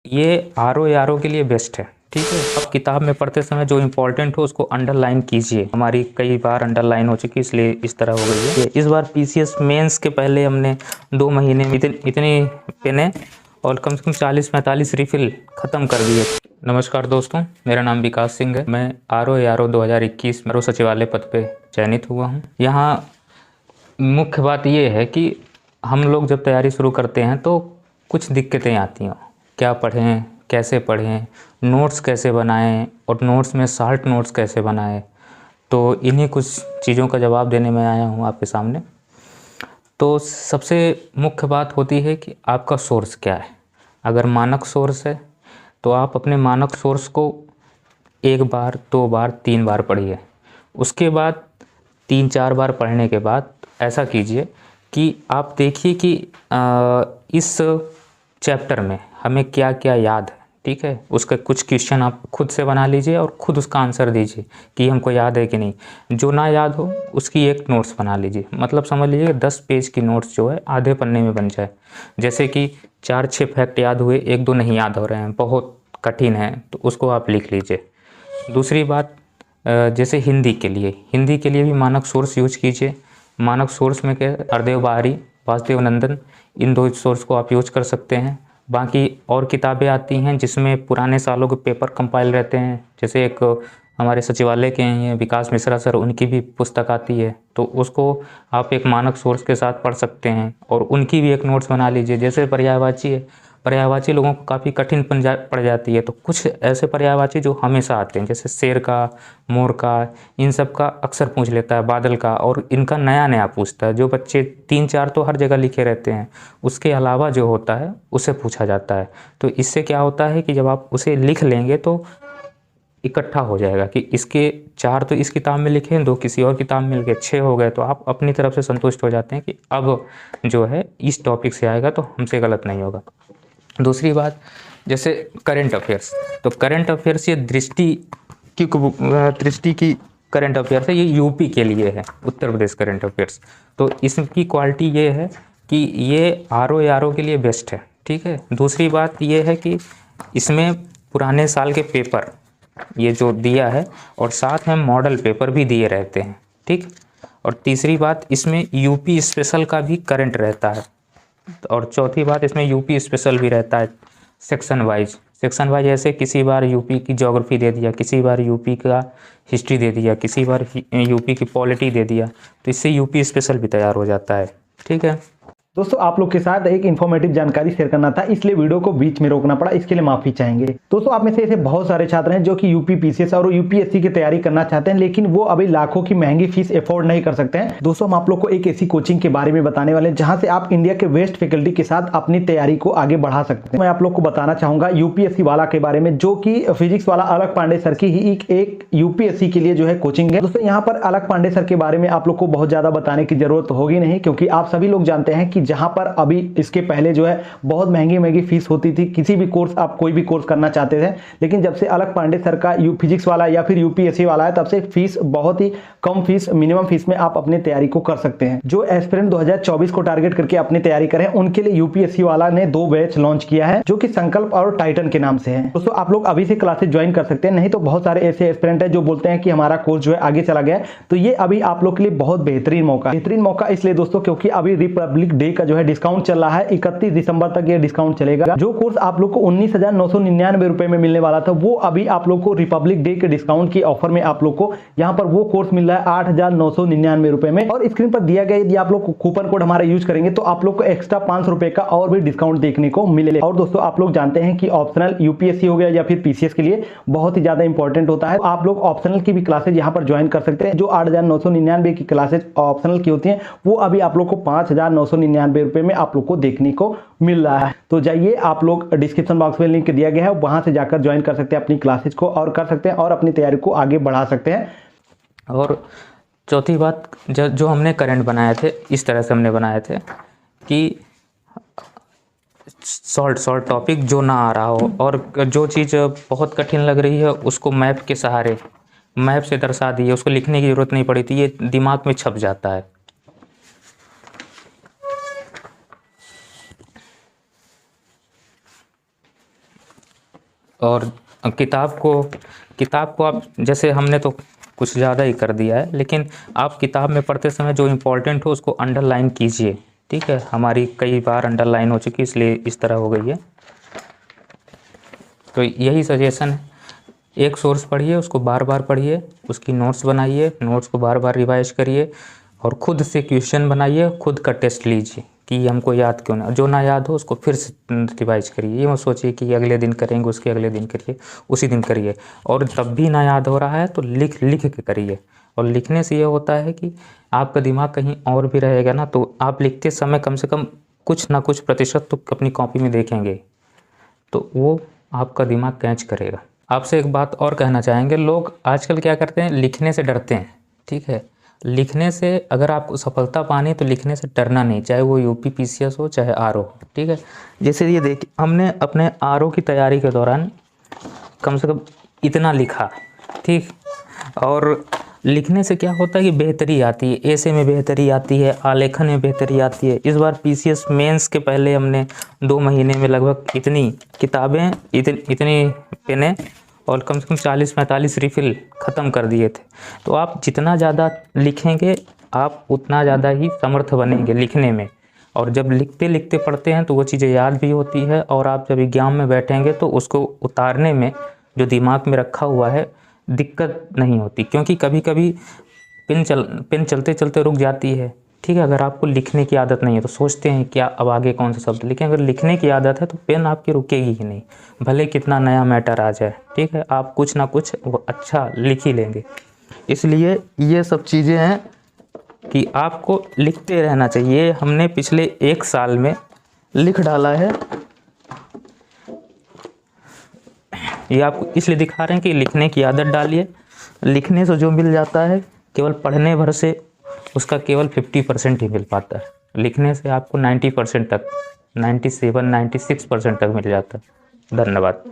ये R O के लिए बेस्ट है। ठीक है, अब किताब में पढ़ते समय जो इम्पोर्टेंट हो उसको अंडरलाइन कीजिए। हमारी कई बार अंडरलाइन हो चुकी इसलिए इस तरह हो गई है। इस बार पीसीएस मेंस के पहले हमने 2 महीने में इतनी पेनें और कम से कम 40-45 रिफिल ख़त्म कर दिए। नमस्कार दोस्तों, मेरा नाम विकास सिंह है। मैं आर ओ 2021 में सचिवालय पद पे चयनित हुआ हूँ। यहाँ मुख्य बात ये है कि हम लोग जब तैयारी शुरू करते हैं तो कुछ दिक्कतें आती हैं। क्या पढ़ें, कैसे पढ़ें, नोट्स कैसे बनाएं और नोट्स में शॉर्ट नोट्स कैसे बनाएं। तो इन्हीं कुछ चीज़ों का जवाब देने में आया हूँ आपके सामने। तो सबसे मुख्य बात होती है कि आपका सोर्स क्या है। अगर मानक सोर्स है तो आप अपने मानक सोर्स को 1 बार, 2 बार, 3 बार पढ़िए। उसके बाद 3-4 बार पढ़ने के बाद ऐसा कीजिए कि आप देखिए कि इस चैप्टर में हमें क्या क्या याद है। ठीक है, उसका कुछ क्वेश्चन आप खुद से बना लीजिए और खुद उसका आंसर दीजिए कि हमको याद है कि नहीं। जो ना याद हो उसकी एक नोट्स बना लीजिए। मतलब समझ लीजिए 10 पेज की नोट्स जो है आधे पन्ने में बन जाए। जैसे कि 4-6 फैक्ट याद हुए, 1-2 नहीं याद हो रहे हैं, बहुत कठिन है, तो उसको आप लिख लीजिए। दूसरी बात, जैसे हिंदी के लिए भी मानक सोर्स यूज कीजिए। मानक सोर्स में क्या, हरदेव बाहरी, वासुदेव नंदन, इन 2 सोर्स को आप यूज कर सकते हैं। बाकी और किताबें आती हैं जिसमें पुराने सालों के पेपर कंपाइल रहते हैं। जैसे एक हमारे सचिवालय के हैं विकास मिश्रा सर, उनकी भी पुस्तक आती है, तो उसको आप एक मानक सोर्स के साथ पढ़ सकते हैं और उनकी भी एक नोट्स बना लीजिए। जैसे पर्यायवाची है, पर्यायवाची लोगों को काफ़ी कठिन पड़ जाती है, तो कुछ ऐसे पर्यायवाची जो हमेशा आते हैं, जैसे शेर का, मोर का, इन सब का अक्सर पूछ लेता है, बादल का, और इनका नया नया पूछता है। जो बच्चे 3-4 तो हर जगह लिखे रहते हैं, उसके अलावा जो होता है उससे पूछा जाता है। तो इससे क्या होता है कि जब आप उसे लिख लेंगे तो इकट्ठा हो जाएगा कि इसके 4 तो इस किताब में लिखे हैं, 2 किसी और किताब में लिखे, 6 हो गए। तो आप अपनी तरफ से संतुष्ट हो जाते हैं कि अब जो है इस टॉपिक से आएगा तो हमसे गलत नहीं होगा। दूसरी बात, जैसे करंट अफेयर्स, तो करंट अफेयर्स ये दृष्टि की करंट अफेयर्स है। ये यूपी के लिए है, उत्तर प्रदेश करंट अफेयर्स। तो इसकी क्वालिटी ये है कि ये आर ओ के लिए बेस्ट है। ठीक है। दूसरी बात ये है कि इसमें पुराने साल के पेपर ये जो दिया है और साथ में मॉडल पेपर भी दिए रहते हैं। ठीक। और तीसरी बात, इसमें यूपी स्पेशल का भी करंट रहता है। और चौथी बात, इसमें यूपी स्पेशल भी रहता है सेक्शन वाइज। ऐसे किसी बार यूपी की ज्योग्राफी दे दिया, किसी बार यूपी का हिस्ट्री दे दिया, किसी बार यूपी की पॉलिटी दे दिया, तो इससे यूपी स्पेशल भी तैयार हो जाता है। ठीक है दोस्तों, आप लोग के साथ एक इन्फॉर्मेटिव जानकारी शेयर करना था, इसलिए वीडियो को बीच में रोकना पड़ा, इसके लिए माफी चाहेंगे। दोस्तों, आप में से ऐसे बहुत सारे छात्र हैं जो कि यूपी पीसीएस और यूपीएससी की तैयारी करना चाहते हैं, लेकिन वो अभी लाखों की महंगी फीस अफोर्ड नहीं कर सकते हैं। दोस्तों, हम आप लोग को एक ऐसी कोचिंग के बारे में बताने वाले हैं जहां से आप इंडिया के बेस्ट फैकल्टी के साथ अपनी तैयारी को आगे बढ़ा सकते हैं। मैं आप लोग को बताना चाहूंगा यूपीएससी वाला के बारे में, जो कि फिजिक्स वाला अलक पांडे सर की ही एक यूपीएससी के लिए जो है कोचिंग है। दोस्तों, यहाँ पर अलक पांडे सर के बारे में आप लोग को बहुत ज्यादा बताने की जरूरत होगी नहीं, क्योंकि आप सभी लोग जानते हैं कि जहां पर अभी इसके पहले जो है बहुत महंगी फीस होती थी। किसी भी कोर्स, आप कोई भी कोर्स करना चाहते थे, लेकिन जब से अलक पांडे सर का फिजिक्स वाला या फिर यूपीएससी वाला है, तब से फीस बहुत ही कम फीस, मिनिमम फीस में आप अपनी तैयारी को कर सकते हैं। जो एस्पिरेंट 2024 को टारगेट करके अपनी तैयारी करें, उनके लिए यूपीएससी वाला ने 2 बैच लॉन्च किया है, जो कि संकल्प और टाइटन के नाम से है। दोस्तों, आप लोग अभी से क्लासेस ज्वाइन कर सकते हैं, नहीं तो बहुत सारे ऐसे एस्पिरेंट है जो बोलते हैं कि हमारा कोर्स जो है आगे चला गया है। तो ये अभी आप लोग के लिए बहुत बेहतरीन मौका इसलिए दोस्तों, क्योंकि अभी रिपब्लिक डे का जो है डिस्काउंट चल रहा है। 31 दिसंबर तक ये डिस्काउंट चलेगा। जो कोर्स आप लोग को 19,999 रुपए में मिलने वाला था, वो अभी आप लोग को रिपब्लिक डे के डिस्काउंट की ऑफर में आप लोग को यहाँ पर वो कोर्स मिल रहा है 8,999 रुपए में। और स्क्रीन पर दिया गया, यदि आप लोग कूपन कोड हमारा यूज करेंगे तो आप लोग को एक्स्ट्रा 500 रुपए का और भी डिस्काउंट देखने को मिलेगा। और दोस्तों, आप लोग जानते हैं कि ऑप्शनल यूपीएससी हो गया या फिर पीसीएस के लिए बहुत ही ज्यादा इंपॉर्टेंट होता है। आप लोग ऑप्शनल की भी क्लासेज यहाँ पर ज्वाइन कर सकते हैं। जो 8,999 की क्लासेज ऑप्शनल की होती है, वो अभी आप लोग को 5,999 रुपए में आप लोग को देखने को मिल रहा है। तो जाइए, आप लोग डिस्क्रिप्शन बॉक्स में लिंक दिया गया है, वहां से जाकर ज्वाइन कर सकते हैं अपनी क्लासेज को, और कर सकते हैं और अपनी तैयारी को आगे बढ़ा सकते हैं। और चौथी बात, जो हमने करंट बनाए थे, इस तरह से हमने बनाए थे कि शॉर्ट टॉपिक जो ना आ रहा हो, और जो चीज़ बहुत कठिन लग रही है उसको मैप के सहारे, मैप से दर्शा दिए, उसको लिखने की जरूरत नहीं पड़ी थी, ये दिमाग में छप जाता है। और किताब को आप जैसे हमने तो कुछ ज़्यादा ही कर दिया है, लेकिन आप किताब में पढ़ते समय जो इम्पोर्टेंट हो उसको अंडरलाइन कीजिए। ठीक है, हमारी कई बार अंडरलाइन हो चुकी इसलिए इस तरह हो गई है। तो यही सजेशन है, एक सोर्स पढ़िए, उसको बार बार पढ़िए, उसकी नोट्स बनाइए, नोट्स को बार बार रिवाइज करिए और ख़ुद से क्वेश्चन बनाइए, खुद का टेस्ट लीजिए कि हमको याद क्यों ना, जो ना याद हो उसको फिर से रिवाइज करिए। ये मत सोचिए कि अगले दिन करेंगे, उसके अगले दिन करिए, उसी दिन करिए। और तब भी ना याद हो रहा है तो लिख के करिए। और लिखने से ये होता है कि आपका दिमाग कहीं और भी रहेगा ना, तो आप लिखते समय कम से कम कुछ ना कुछ प्रतिशत तो अपनी कॉपी में देखेंगे, तो वो आपका दिमाग कैच करेगा। आपसे एक बात और कहना चाहेंगे, लोग आजकल क्या करते हैं, लिखने से डरते हैं। ठीक है, लिखने से अगर आपको सफलता पानी तो लिखने से डरना नहीं, चाहे वो यूपी पीसीएस हो चाहे आरओ हो। ठीक है, जैसे ये देखिए, हमने अपने आरओ की तैयारी के दौरान कम से कम इतना लिखा। ठीक, और लिखने से क्या होता है कि बेहतरी आती है, ऐसे में बेहतरी आती है, आलेखन में बेहतरी आती है। इस बार पीसीएस मेंस के पहले हमने 2 महीने में लगभग इतनी किताबें, इतनी पेनें और कम से कम 40-45 रिफ़िल ख़त्म कर दिए थे। तो आप जितना ज़्यादा लिखेंगे आप उतना ज़्यादा ही समर्थ बनेंगे लिखने में। और जब लिखते लिखते पढ़ते हैं तो वो चीज़ें याद भी होती है, और आप जब एग्जाम में बैठेंगे तो उसको उतारने में जो दिमाग में रखा हुआ है दिक्कत नहीं होती, क्योंकि कभी कभी पेन चलते चलते रुक जाती है। ठीक है, अगर आपको लिखने की आदत नहीं है तो सोचते हैं क्या अब आगे कौन सा शब्द लिखें, अगर लिखने की आदत है तो पेन आपकी रुकेगी ही नहीं, भले कितना नया मैटर आ जाए। ठीक है, आप कुछ ना कुछ अच्छा लिख ही लेंगे। इसलिए ये सब चीज़ें हैं कि आपको लिखते रहना चाहिए। हमने पिछले 1 साल में लिख डाला है, ये आपको इसलिए दिखा रहे हैं कि लिखने की आदत डालिए। लिखने से जो मिल जाता है केवल पढ़ने भर से उसका केवल 50% ही मिल पाता है, लिखने से आपको 90% तक, 97-96% तक मिल जाता है। धन्यवाद।